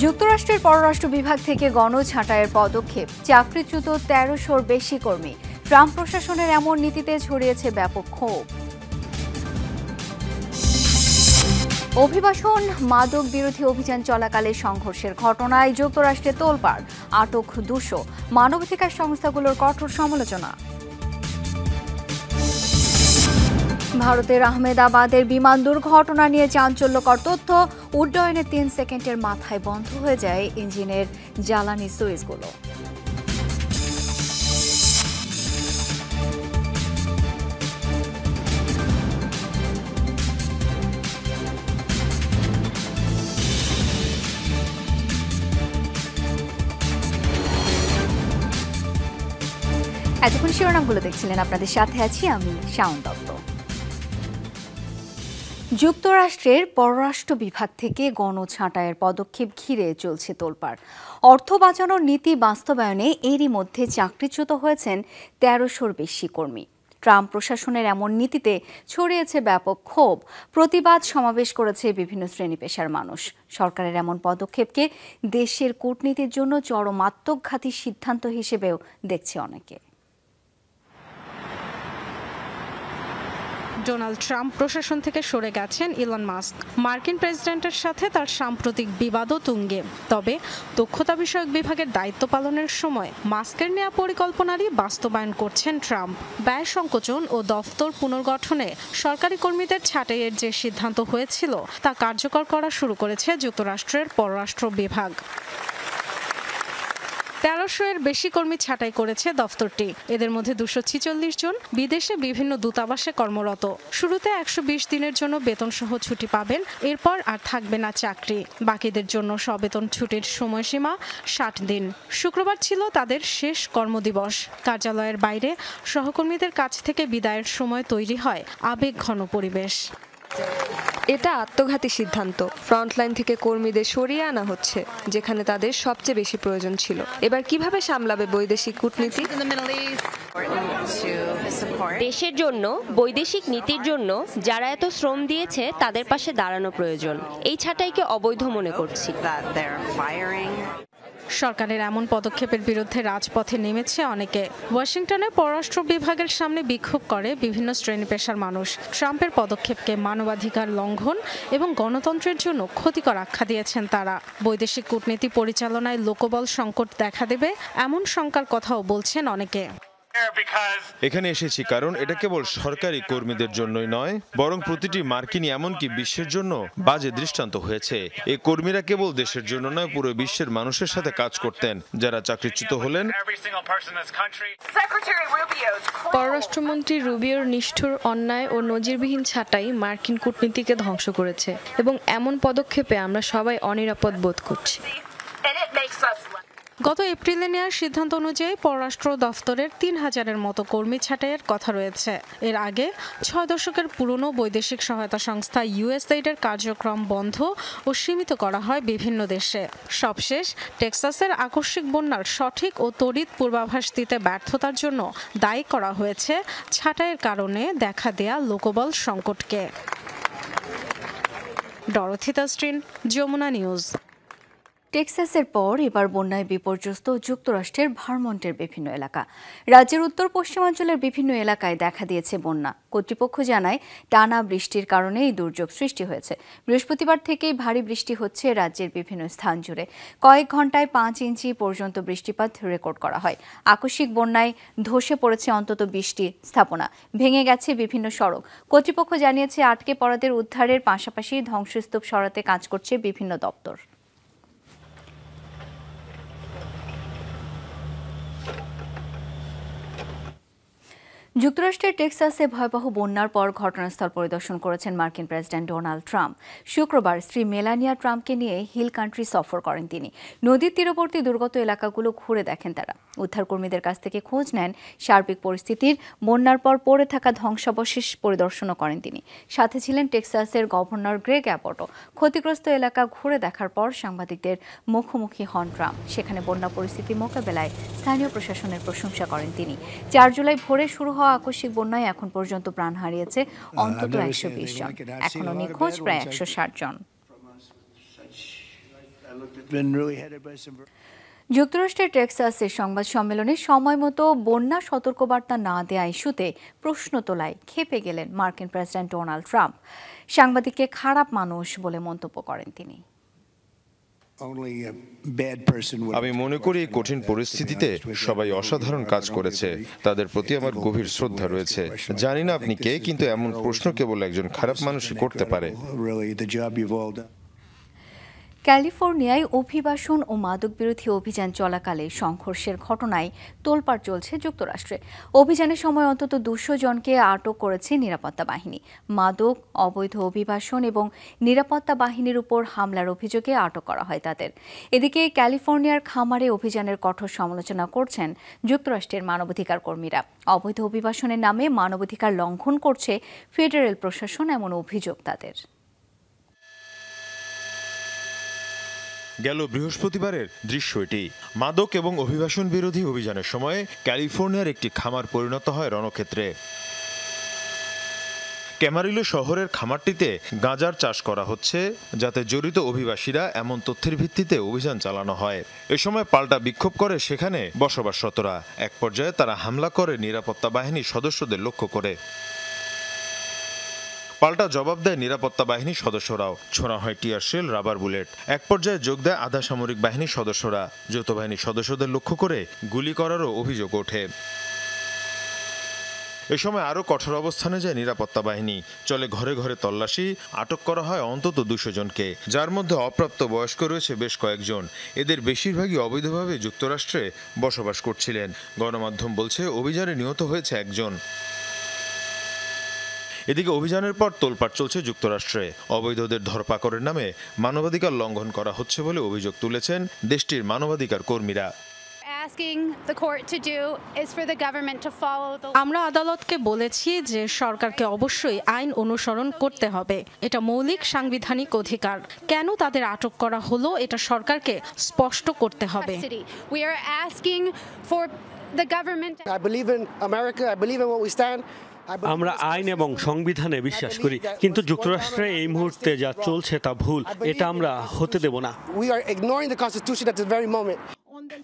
যুক্তরাষ্ট্রের পররাষ্ট্র বিভাগ থেকে গণছাঁটাইয়ের পদক্ষেপ, চাকরিচ্যুত ১৩০০-র বেশি কর্মী। ট্রাম্প প্রশাসনের এমন নীতিতে ছড়িয়েছে ব্যাপক ক্ষোভ। অভিবাসন মাদক বিরোধী অভিযান চলাকালে সংঘর্ষের ঘটনায় যুক্তরাষ্ট্রে তোলপাড়, আটক ২০০। মানবাধিকার সংস্থাগুলোর কঠোর সমালোচনা। ভারতের আহমেদাবাদের বিমান দুর্ঘটনা নিয়ে চাঞ্চল্যকর তথ্য। উড্ডয়নে ৩ সেকেন্ডের মাথায় বন্ধ হয়ে যায় ইঞ্জিনের জ্বালানি সুইচগুলো। এতক্ষণ শিরোনামগুলো দেখছিলেন, আপনাদের সাথে আছি আমি শাওন দত্ত। যুক্তরাষ্ট্রের পররাষ্ট্র বিভাগ থেকে গণছাঁটাইয়ের পদক্ষেপ ঘিরে চলছে তোলপাড়। অর্থ বাঁচানোর নীতি বাস্তবায়নে এরই মধ্যে চাকরিচ্যুত হয়েছেন ১৩০০-র বেশি কর্মী। ট্রাম্প প্রশাসনের এমন নীতিতে ছড়িয়েছে ব্যাপক ক্ষোভ। প্রতিবাদ সমাবেশ করেছে বিভিন্ন শ্রেণী পেশার মানুষ। সরকারের এমন পদক্ষেপকে দেশের কূটনীতির জন্য চরম আত্মঘাতী সিদ্ধান্ত হিসেবেও দেখছে অনেকে। ডোনাল্ড ট্রাম্প প্রশাসন থেকে সরে গেছেন ইলন মাস্ক। মার্কিন প্রেসিডেন্টের সাথে তার সাম্প্রতিক বিবাদও তুঙ্গে। তবে দক্ষতা বিষয়ক বিভাগের দায়িত্ব পালনের সময় মাস্কের নেওয়া পরিকল্পনারই বাস্তবায়ন করছেন ট্রাম্প। ব্যয় সংকোচন ও দফতর পুনর্গঠনে সরকারি কর্মীদের ছাঁটাইয়ের যে সিদ্ধান্ত হয়েছিল তা কার্যকর করা শুরু করেছে যুক্তরাষ্ট্রের পররাষ্ট্র বিভাগ। ১৩০০-এর বেশি কর্মী ছাঁটাই করেছে দফতরটি। এদের মধ্যে ২৪৬ জন বিদেশে বিভিন্ন দূতাবাসে কর্মরত। শুরুতে ১২০ দিনের জন্য বেতনসহ ছুটি পাবেন, এরপর আর থাকবে না চাকরি। বাকিদের জন্য সবেতন ছুটির সময়সীমা ৬০ দিন। শুক্রবার ছিল তাদের শেষ কর্মদিবস। কার্যালয়ের বাইরে সহকর্মীদের কাছ থেকে বিদায়ের সময় তৈরি হয় আবেগঘন পরিবেশ। এটা আত্মঘাতী সিদ্ধান্ত। ফ্রন্টলাইন থেকে কর্মীদের সরিয়ে আনা হচ্ছে যেখানে তাদের সবচেয়ে বেশি প্রয়োজন ছিল। এবার কিভাবে সামলাবে বৈদেশিক কূটনীতি? দেশের জন্য বৈদেশিক নীতির জন্য যারা এত শ্রম দিয়েছে তাদের পাশে দাঁড়ানো প্রয়োজন। এই ছাঁটাইকে অবৈধ মনে করছি। সরকারের এমন পদক্ষেপের বিরুদ্ধে রাজপথে নেমেছে অনেকে। ওয়াশিংটনে পররাষ্ট্র বিভাগের সামনে বিক্ষোভ করে বিভিন্ন শ্রেণী পেশার মানুষ। ট্রাম্পের পদক্ষেপকে মানবাধিকার লঙ্ঘন এবং গণতন্ত্রের জন্য ক্ষতিকর আখ্যা দিয়েছেন তারা। বৈদেশিক কূটনীতি পরিচালনায় লোকবল সংকট দেখা দেবে এমন শঙ্কার কথাও বলছেন অনেকে। এখানে এসেছি কারণ এটা কেবল সরকারি কর্মীদের জন্যই নয়, বরং প্রতিটি মার্কিনী এমনকি বিশ্বের জন্য বাজে দৃষ্টান্ত হয়েছে। এই কর্মীরা কেবল দেশের জন্য নয়, পুরো বিশ্বের মানুষের সাথে কাজ করতেন যারা চাকরিচ্যুত হলেন। পররাষ্ট্রমন্ত্রী রুবিওর নিষ্ঠুর, অন্যায় ও নজিরবিহীন ছাঁটাই মার্কিন কূটনীতিকে ধ্বংস করেছে এবং এমন পদক্ষেপে আমরা সবাই অনিরাপদ বোধ করছি। গত এপ্রিলে নেওয়ার সিদ্ধান্ত অনুযায়ী পররাষ্ট্র দফতরের ৩,০০০-এর মতো কর্মী ছাঁটাইয়ের কথা রয়েছে। এর আগে ৬ দশকের পুরনো বৈদেশিক সহায়তা সংস্থা ইউএসএইডের কার্যক্রম বন্ধ ও সীমিত করা হয় বিভিন্ন দেশে। সবশেষ টেক্সাসের আকস্মিক বন্যার সঠিক ও তড়িৎ পূর্বাভাস দিতে ব্যর্থতার জন্য দায়ী করা হয়েছে ছাঁটাইয়ের কারণে দেখা দেয়া লোকবল সংকটকে। Dorothy Tasrin, Jamuna News. টেক্সাসের পর এবার বন্যায় বিপর্যস্ত যুক্তরাষ্ট্রের ভারমন্টের বিভিন্ন এলাকা। রাজ্যের উত্তর পশ্চিমাঞ্চলের বিভিন্ন এলাকায় দেখা দিয়েছে বন্যা। কর্তৃপক্ষ জানায় টানা বৃষ্টির কারণে এই দুর্যোগ সৃষ্টি হয়েছে। বৃহস্পতিবার থেকেই ভারী বৃষ্টি হচ্ছে রাজ্যের বিভিন্ন স্থান জুড়ে। কয়েক ঘন্টায় ৫ ইঞ্চি পর্যন্ত বৃষ্টিপাত রেকর্ড করা হয়। আকস্মিক বন্যায় ধসে পড়েছে অন্তত ২০টি স্থাপনা, ভেঙে গেছে বিভিন্ন সড়ক। কর্তৃপক্ষ জানিয়েছে আটকে পড়াদের উদ্ধারের পাশাপাশি ধ্বংসস্তূপ সরাতে কাজ করছে বিভিন্ন দপ্তর। যুক্তরাষ্ট্রের টেক্সাসে ভয়াবহ বন্যার পর ঘটনাস্থল পরিদর্শন করেছেন মার্কিন প্রেসিডেন্ট ডোনাল্ড ট্রাম্প। শুক্রবার স্ত্রী মেলানিয়া ট্রাম্পকে নিয়ে হিল কান্ট্রি সফর করেন তিনি। নদীর তীরবর্তী দুর্গত এলাকাগুলো ঘুরে দেখেন তারা। উদ্ধারকর্মীদের কাছ থেকে খোঁজ নেন সার্বিক পরিস্থিতির। বন্যার পর পড়ে থাকা ধ্বংসাবশেষ পরিদর্শনও করেন তিনি। সাথে ছিলেন টেক্সাসের গভর্নর গ্রেগ অ্যাবটও। ক্ষতিগ্রস্ত এলাকা ঘুরে দেখার পর সাংবাদিকদের মুখোমুখি হন ট্রাম্প। সেখানে বন্যা পরিস্থিতি মোকাবেলায় স্থানীয় প্রশাসনের প্রশংসা করেন তিনি। ৪ জুলাই ভোরে শুরু হওয়া আকস্মিক বন্যায় এখন পর্যন্ত প্রাণ হারিয়েছে অন্তত ১২০ জন। এখনো নিখোঁজ প্রায় ১৬০ জন। যুক্তরাষ্ট্রের টেক্সাসের সংবাদ সম্মেলনে সময়মতো বন্যা সতর্কবার্তা না দেয়া ইস্যুতে প্রশ্ন তোলায় ক্ষেপে গেলেন মার্কিন প্রেসিডেন্ট ডোনাল্ড ট্রাম্প। সাংবাদিককে খারাপ মানুষ বলে মন্তব্য করেন তিনি। আমি মনে করি এই কঠিন পরিস্থিতিতে সবাই অসাধারণ কাজ করেছে, তাদের প্রতি আমার গভীর শ্রদ্ধা রয়েছে। জানি না আপনি কে, কিন্তু এমন প্রশ্ন কেবল একজন খারাপ মানুষই করতে পারে। ক্যালিফোর্নিয়ায় অভিবাসন ও মাদক বিরোধী অভিযান চলাকালে সংঘর্ষের ঘটনায় তোলপাড় চলছে যুক্তরাষ্ট্রে। অভিযানের সময় অন্তত 200 জনকে আটক করেছে নিরাপত্তা বাহিনী। মাদক, অবৈধ অভিবাসন এবং নিরাপত্তা বাহিনীর উপর হামলার অভিযোগে আটক করা হয় তাদের। এদিকে ক্যালিফোর্নিয়ার খামারে অভিযানের কঠোর সমালোচনা করছেন যুক্তরাষ্ট্রের মানবাধিকার কর্মীরা। অবৈধ অভিবাসনের নামে মানবাধিকার লঙ্ঘন করছে ফেডারেল প্রশাসন, এমন অভিযোগ তাদের। গেল বৃহস্পতিবারের দৃশ্য এটি। মাদক এবং অভিবাসন বিরোধী অভিযানের সময় ক্যালিফোর্নিয়ার একটি খামার পরিণত হয় রণক্ষেত্রে। ক্যামারিলো শহরের খামারটিতে গাঁজার চাষ করা হচ্ছে, যাতে জড়িত অভিবাসীরা এমন তথ্যের ভিত্তিতে অভিযান চালানো হয়। এ সময় পাল্টা বিক্ষোভ করে সেখানে বসবাসরতরা। এক পর্যায়ে তারা হামলা করে নিরাপত্তা বাহিনীর সদস্যদের লক্ষ্য করে। পাল্টা জবাব দেয় নিরাপত্তা বাহিনীর সদস্যরাও। ছোড়া হয় টিয়ার শেল, রাবার বুলেট। এক পর্যায়ে যোগ দেয় আধা সামরিক বাহিনীর সদস্যরা। যৌথ বাহিনীর সদস্যদের লক্ষ্য করে গুলি করারও অভিযোগ ওঠে। এ সময় আরও কঠোর অবস্থানে যায় নিরাপত্তা বাহিনী। চলে ঘরে ঘরে তল্লাশি। আটক করা হয় অন্তত 200 জনকে, যার মধ্যে অপ্রাপ্ত বয়স্ক রয়েছে বেশ কয়েকজন। এদের বেশিরভাগই অবৈধভাবে যুক্তরাষ্ট্রে বসবাস করছিলেন। গণমাধ্যম বলছে অভিযানে নিহত হয়েছে একজন। এদিকে অভিযানের পর তোলপাড় চলছে যুক্তরাষ্ট্রে। অবৈধদের ধরপাকড়ের নামে মানবাধিকার লঙ্ঘন করা হচ্ছে বলে অভিযোগ তুলেছেন দেশটির মানবাধিকার কর্মীরা। আমরা আদালতকে বলেছি যে সরকারকে অবশ্যই আইন অনুসরণ করতে হবে। এটা মৌলিক সাংবিধানিক অধিকার। কেন তাদের আটক করা হলো এটা সরকারকে স্পষ্ট করতে হবে। আমরা আইন এবং সংবিধানে বিশ্বাস করি, কিন্তু যুক্তরাষ্ট্রে এই মুহূর্তে যা চলছে তা ভুল। এটা আমরা হতে দেব না।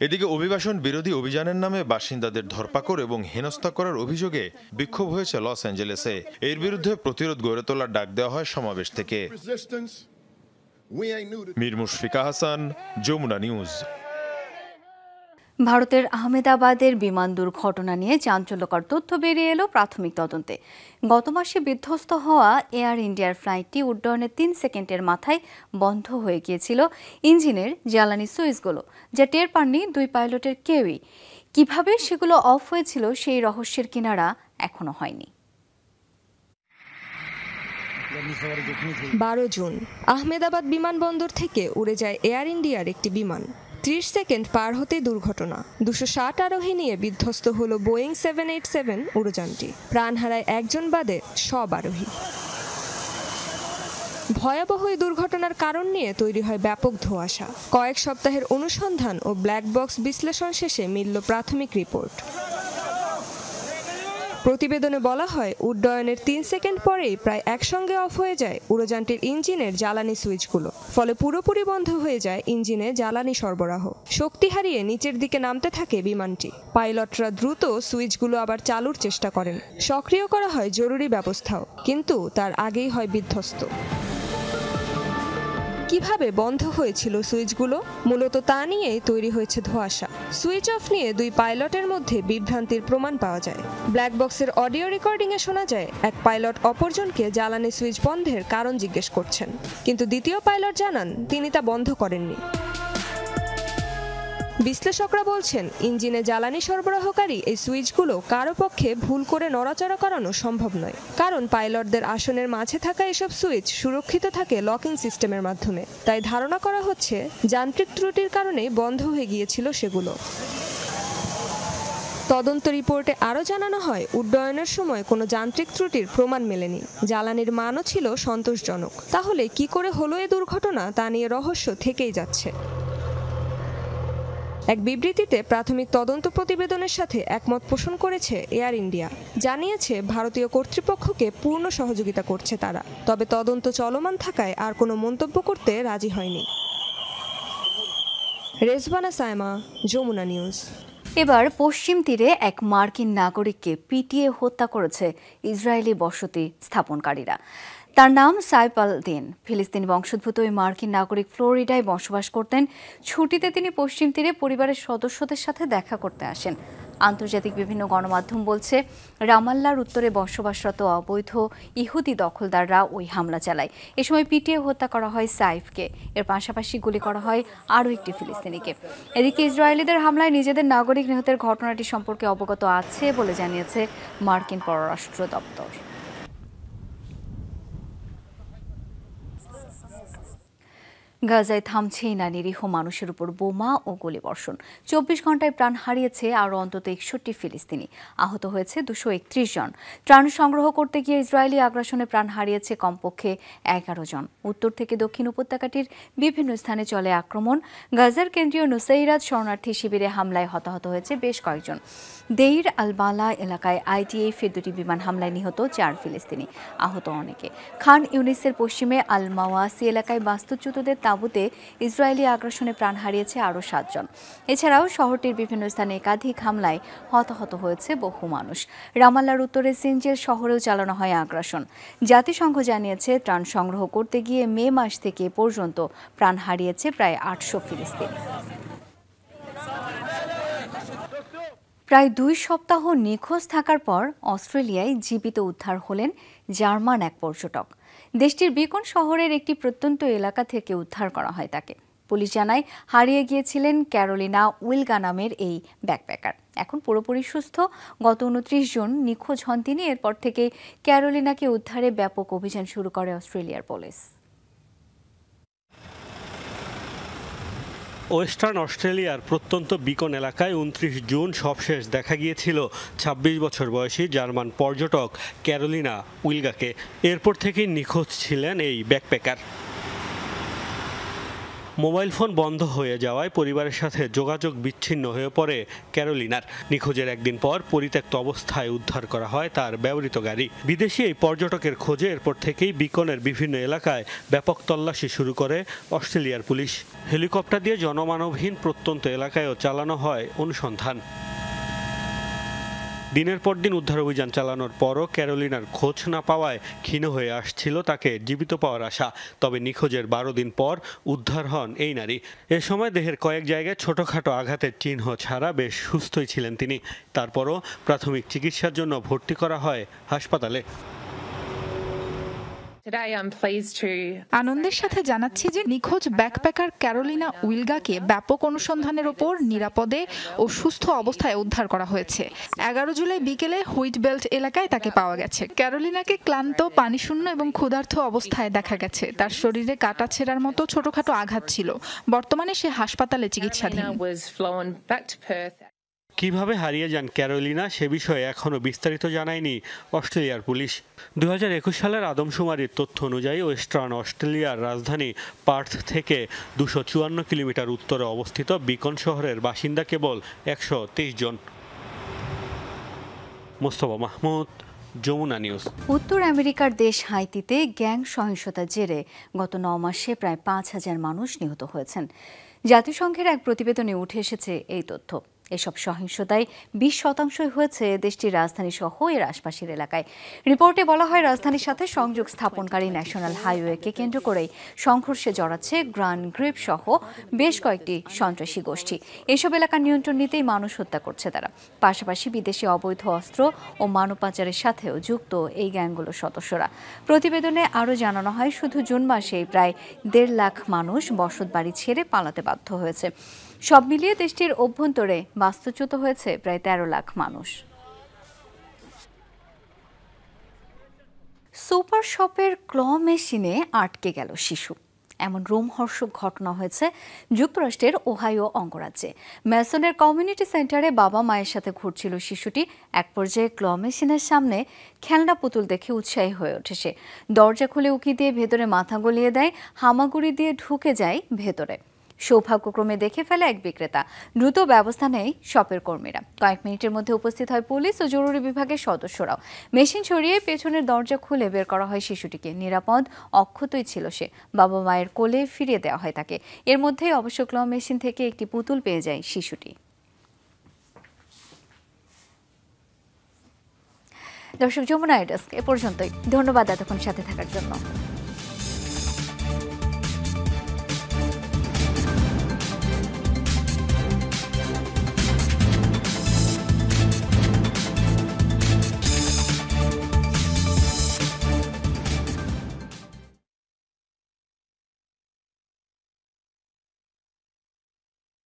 এদিকে অভিবাসন বিরোধী অভিযানের নামে বাসিন্দাদের ধরপাকড় এবং হেনস্থা করার অভিযোগে বিক্ষোভ হয়েছে লস অ্যাঞ্জেলেসে। এর বিরুদ্ধে প্রতিরোধ গড়ে তোলার ডাক দেওয়া হয় সমাবেশ থেকে। মীর মুশফিকা হাসান, যমুনা নিউজ। ভারতের আহমেদাবাদের বিমান দুর্ঘটনা নিয়ে চাঞ্চল্যকর তথ্য বেরিয়ে এলো প্রাথমিক তদন্তে। গত মাসে বিধ্বস্ত হওয়া এয়ার ইন্ডিয়ার ফ্লাইটটি উড্ডয়নের 3 সেকেন্ডের মাথায় বন্ধ হয়ে গিয়েছিল ইঞ্জিনের জ্বালানি সুইচগুলো, যা টের পাননি 2 পাইলটের কেউই। কিভাবে সেগুলো অফ হয়েছিল সেই রহস্যের কিনারা এখনো হয়নি। 12 জুন আহমেদাবাদ বিমানবন্দর থেকে উড়ে যায় এয়ার ইন্ডিয়ার একটি বিমান। 30 সেকেন্ড পার হতে দুর্ঘটনা। 260 আরোহী নিয়ে বিধ্বস্ত হলো বোয়িং 787 উড়োযানটি। প্রাণ হারায় একজন বাদে সব আরোহী। ভয়াবহ এই দুর্ঘটনার কারণ নিয়ে তৈরি হয় ব্যাপক ধোঁয়াশা। কয়েক সপ্তাহের অনুসন্ধান ও ব্ল্যাক বক্স বিশ্লেষণ শেষে মিলল প্রাথমিক রিপোর্ট। প্রতিবেদনে বলা হয়, উড্ডয়নের 3 সেকেন্ড পরেই প্রায় একসঙ্গে অফ হয়ে যায় উড়োযানটির ইঞ্জিনের জ্বালানি সুইচগুলো। ফলে পুরোপুরি বন্ধ হয়ে যায় ইঞ্জিনে জ্বালানি সরবরাহ। শক্তি হারিয়ে নিচের দিকে নামতে থাকে বিমানটি। পাইলটরা দ্রুত সুইচগুলো আবার চালুর চেষ্টা করেন। সক্রিয় করা হয় জরুরি ব্যবস্থাও, কিন্তু তার আগেই হয় বিধ্বস্ত। কিভাবে বন্ধ হয়েছিল সুইচগুলো, মূলত তা নিয়েই তৈরি হয়েছে ধোঁয়াশা। সুইচ অফ নিয়ে 2 পাইলটের মধ্যে বিভ্রান্তির প্রমাণ পাওয়া যায়। ব্ল্যাক বক্সের অডিও রেকর্ডিংয়ে শোনা যায় এক পাইলট অপরজনকে জ্বালানি সুইচ বন্ধের কারণ জিজ্ঞেস করছেন, কিন্তু দ্বিতীয় পাইলট জানান তিনি তা বন্ধ করেননি। বিশ্লেষকরা বলছেন, ইঞ্জিনে জ্বালানি সরবরাহকারী এই সুইচগুলো কারো পক্ষে ভুল করে নড়াচড়া করানো সম্ভব নয়, কারণ পাইলটদের আসনের মাঝে থাকা এসব সুইচ সুরক্ষিত থাকে লকিং সিস্টেমের মাধ্যমে। তাই ধারণা করা হচ্ছে যান্ত্রিক ত্রুটির কারণেই বন্ধ হয়ে গিয়েছিল সেগুলো। তদন্ত রিপোর্টে আরও জানানো হয়, উড্ডয়নের সময় কোনো যান্ত্রিক ত্রুটির প্রমাণ মেলেনি। জ্বালানির মানও ছিল সন্তোষজনক। তাহলে কি করে হলো এই দুর্ঘটনা, তা নিয়ে রহস্য থেকেই যাচ্ছে। এক বিবৃতিতে প্রাথমিক তদন্ত প্রতিবেদনের সাথে একমত পোষণ করেছে এয়ার ইন্ডিয়া। জানিয়েছে ভারতীয় কর্তৃপক্ষকে পূর্ণ সহযোগিতা করছে তারা, তবে তদন্ত চলমান থাকায় আর কোনো মন্তব্য করতে রাজি হয়নি। রেজবানা সায়মা, যমুনা নিউজ। এবার পশ্চিম তীরে এক মার্কিন নাগরিককে পিটিয়ে হত্যা করেছে ইসরায়েলি বসতি স্থাপনকারীরা। তার নাম সাইফ আল-দিন। ফিলিস্তিনি বংশোদ্ভূত ওই মার্কিন নাগরিক ফ্লোরিডায় বসবাস করতেন। ছুটিতে তিনি পশ্চিম তীরে পরিবারের সদস্যদের সাথে দেখা করতে আসেন। আন্তর্জাতিক বিভিন্ন গণমাধ্যম বলছে, রামাল্লার উত্তরে বসবাসরত অবৈধ ইহুদি দখলদাররা ওই হামলা চালায়। এ সময় পিটিয়ে হত্যা করা হয় সাইফকে। এর পাশাপাশি গুলি করা হয় আরও একটি ফিলিস্তিনিকে। এদিকে ইসরায়েলিদের হামলায় নিজেদের নাগরিক নিহতের ঘটনাটি সম্পর্কে অবগত আছে বলে জানিয়েছে মার্কিন পররাষ্ট্র দপ্তর। গাজায় থামছেই না নিরীহ মানুষের উপর বোমা ও গুলিবর্ষণ। 24 ঘন্টায় প্রাণ হারিয়েছে আরও অন্তত 61 ফিলিস্তিনি। আহত হয়েছে 231 জন। ত্রাণ সংগ্রহ করতে গিয়ে ইসরায়েলি আগ্রাসনে প্রাণ হারিয়েছে কমপক্ষে 11 জন। উত্তর থেকে দক্ষিণ উপত্যকাটির বিভিন্ন স্থানে চলে আক্রমণ। গাজার কেন্দ্রীয় নুসাইরাত শরণার্থী শিবিরে হামলায় হতাহত হয়েছে বেশ কয়েকজন। দেইর আল বালা এলাকায় আইডিএফের 2টি বিমান হামলায় নিহত 4 ফিলিস্তিনি, আহত অনেকে। খান ইউনিসের পশ্চিমে আল মাওয়াসি এলাকায় বাস্তুচ্যুতদের তাঁবুতে ইসরায়েলি আগ্রাসনে প্রাণ হারিয়েছে আরও 7 জন। এছাড়াও শহরটির বিভিন্ন স্থানে একাধিক হামলায় হতাহত হয়েছে বহু মানুষ। রামাল্লার উত্তরে সিনজেল শহরেও চালানো হয় আগ্রাসন। জাতিসংঘ জানিয়েছে, ত্রাণ সংগ্রহ করতে গিয়ে মে মাস থেকে পর্যন্ত প্রাণ হারিয়েছে প্রায় 800 ফিলিস্তিনি। প্রায় 2 সপ্তাহ নিখোঁজ থাকার পর অস্ট্রেলিয়ায় জীবিত উদ্ধার হলেন জার্মান এক পর্যটক। দেশটির বিকন শহরের একটি প্রত্যন্ত এলাকা থেকে উদ্ধার করা হয় তাকে। পুলিশ জানায়, হারিয়ে গিয়েছিলেন ক্যারোলিনা উইলগা নামের এই ব্যাকপ্যাকার। এখন পুরোপুরি সুস্থ। গত 29 জুন নিখোঁজ হন তিনি। এরপর থেকে ক্যারোলিনাকে উদ্ধারে ব্যাপক অভিযান শুরু করে অস্ট্রেলিয়ার পুলিশ। ওয়েস্টার্ন অস্ট্রেলিয়ার প্রত্যন্ত বিকন এলাকায় 29 জুন সবশেষ দেখা গিয়েছিল 26 বছর বয়সী জার্মান পর্যটক ক্যারোলিনা উইলগাকে। এরপর থেকেই নিখোঁজ ছিলেন এই ব্যাকপ্যাকার। মোবাইল ফোন বন্ধ হয়ে যাওয়ায় পরিবারের সাথে যোগাযোগ বিচ্ছিন্ন হয়ে পড়ে ক্যারোলিনার। নিখোঁজের একদিন পর পরিত্যক্ত অবস্থায় উদ্ধার করা হয় তার ব্যবহৃত গাড়ি। বিদেশি এই পর্যটকের খোঁজে এরপর থেকেই বিকনের বিভিন্ন এলাকায় ব্যাপক তল্লাশি শুরু করে অস্ট্রেলিয়ার পুলিশ। হেলিকপ্টার দিয়ে জনমানবহীন প্রত্যন্ত এলাকায়ও চালানো হয় অনুসন্ধান। দিনের পর দিন উদ্ধার অভিযান চালানোর পরও ক্যারোলিনার খোঁজ না পাওয়ায় ক্ষীণ হয়ে আসছিল তাকে জীবিত পাওয়ার আশা। তবে নিখোঁজের 12 দিন পর উদ্ধার হন এই নারী। এ সময় দেহের কয়েক জায়গায় ছোটখাটো আঘাতের চিহ্ন ছাড়া বেশ সুস্থই ছিলেন তিনি। তারপরও প্রাথমিক চিকিৎসার জন্য ভর্তি করা হয় হাসপাতালে। আনন্দের সাথে জানাচ্ছি যে নিখোঁজ ব্যাকপ্যাকার ক্যারোলিনা উইলগাকে ব্যাপক অনুসন্ধানের ওপর নিরাপদে ও সুস্থ অবস্থায় উদ্ধার করা হয়েছে। 11 জুলাই বিকেলে হুইট বেল্ট এলাকায় তাকে পাওয়া গেছে। ক্যারোলিনাকে ক্লান্ত, পানিশূন্য এবং ক্ষুধার্ত অবস্থায় দেখা গেছে। তার শরীরে কাটা ছেঁড়ার মতো ছোটখাটো আঘাত ছিল। বর্তমানে সে হাসপাতালে চিকিৎসাধীন। কিভাবে হারিয়ে যান ক্যারোলিনা সে বিষয়ে এখনও বিস্তারিত জানায়নি অস্ট্রেলিয়ার পুলিশ। 2021 সালের আদমশুমারির তথ্য অনুযায়ী ওয়েস্টার্ন অস্ট্রেলিয়ার রাজধানী পার্থ থেকে 254 কিলোমিটার উত্তরে অবস্থিত বিকন শহরের বাসিন্দা কেবল 123 জন। মোস্তফা মাহমুদ, যমুনা নিউজ। উত্তর আমেরিকার দেশ হাইতিতে গ্যাং সহিংসতার জেরে গত 9 মাসে প্রায় 5000 মানুষ নিহত হয়েছেন। জাতিসংঘের এক প্রতিবেদনে উঠে এসেছে এই তথ্য। এসব সহিংসতায় 20% হয়েছে দেশটির রাজধানী সহ এর আশপাশের এলাকায়। রিপোর্টে বলা হয়, রাজধানীর সাথে সংযোগ স্থাপনকারী ন্যাশনাল হাইওয়েকে কেন্দ্র করেই সংঘর্ষে জড়াচ্ছে গ্রান্ড গ্রিপ সহ বেশ কয়েকটি সন্ত্রাসী গোষ্ঠী। এসব এলাকার নিয়ন্ত্রণ নিতেই মানুষ হত্যা করছে তারা। পাশাপাশি বিদেশি অবৈধ অস্ত্র ও মানব পাচারের সাথেও যুক্ত এই গ্যাংগুলোর সদস্যরা। প্রতিবেদনে আরও জানানো হয়, শুধু জুন মাসেই প্রায় 1.5 লাখ মানুষ বসতবাড়ি ছেড়ে পালাতে বাধ্য হয়েছে। সব মিলিয়ে দেশটির অভ্যন্তরে বাস্তুচ্যুত হয়েছে প্রায় 13 লাখ মানুষ। সুপার শপের ক্ল মেশিনে আটকে গেল শিশু। এমন রোমহর্ষক ঘটনা হয়েছে যুক্তরাষ্ট্রের ওহাইও অঙ্গরাজ্যে। ম্যাসনের কমিউনিটি সেন্টারে বাবা মায়ের সাথে ঘুরছিল শিশুটি। এক পর্যায়ে ক্ল মেশিনের সামনে খেলনা পুতুল দেখে উৎসাহী হয়ে ওঠে সে। দরজা খুলে উকি দিয়ে ভেতরে মাথা গলিয়ে দেয়, হামাগুড়ি দিয়ে ঢুকে যায় ভেতরে। সৌভাগ্যক্রমে দেখে ফেলে এক বিক্রেতা। দ্রুত ব্যবস্থা নেয় শপের কর্মীরা। কয়েক মিনিটের মধ্যে উপস্থিত হয় পুলিশ ও জরুরি বিভাগের সদস্যরাও। মেশিন সরিয়ে পেছনের দরজা খুলে বের করা হয় শিশুটিকে। নিরাপদ, অক্ষতই ছিল সে। বাবা মায়ের কোলে ফিরিয়ে দেওয়া হয় তাকে। এর মধ্যেই অবশ্য ক্ল মেশিন থেকে একটি পুতুল পেয়ে যায় শিশুটি। দর্শক, যমুনা ডেস্ক এ পর্যন্তই। ধন্যবাদ এতক্ষণ সাথে থাকার জন্য।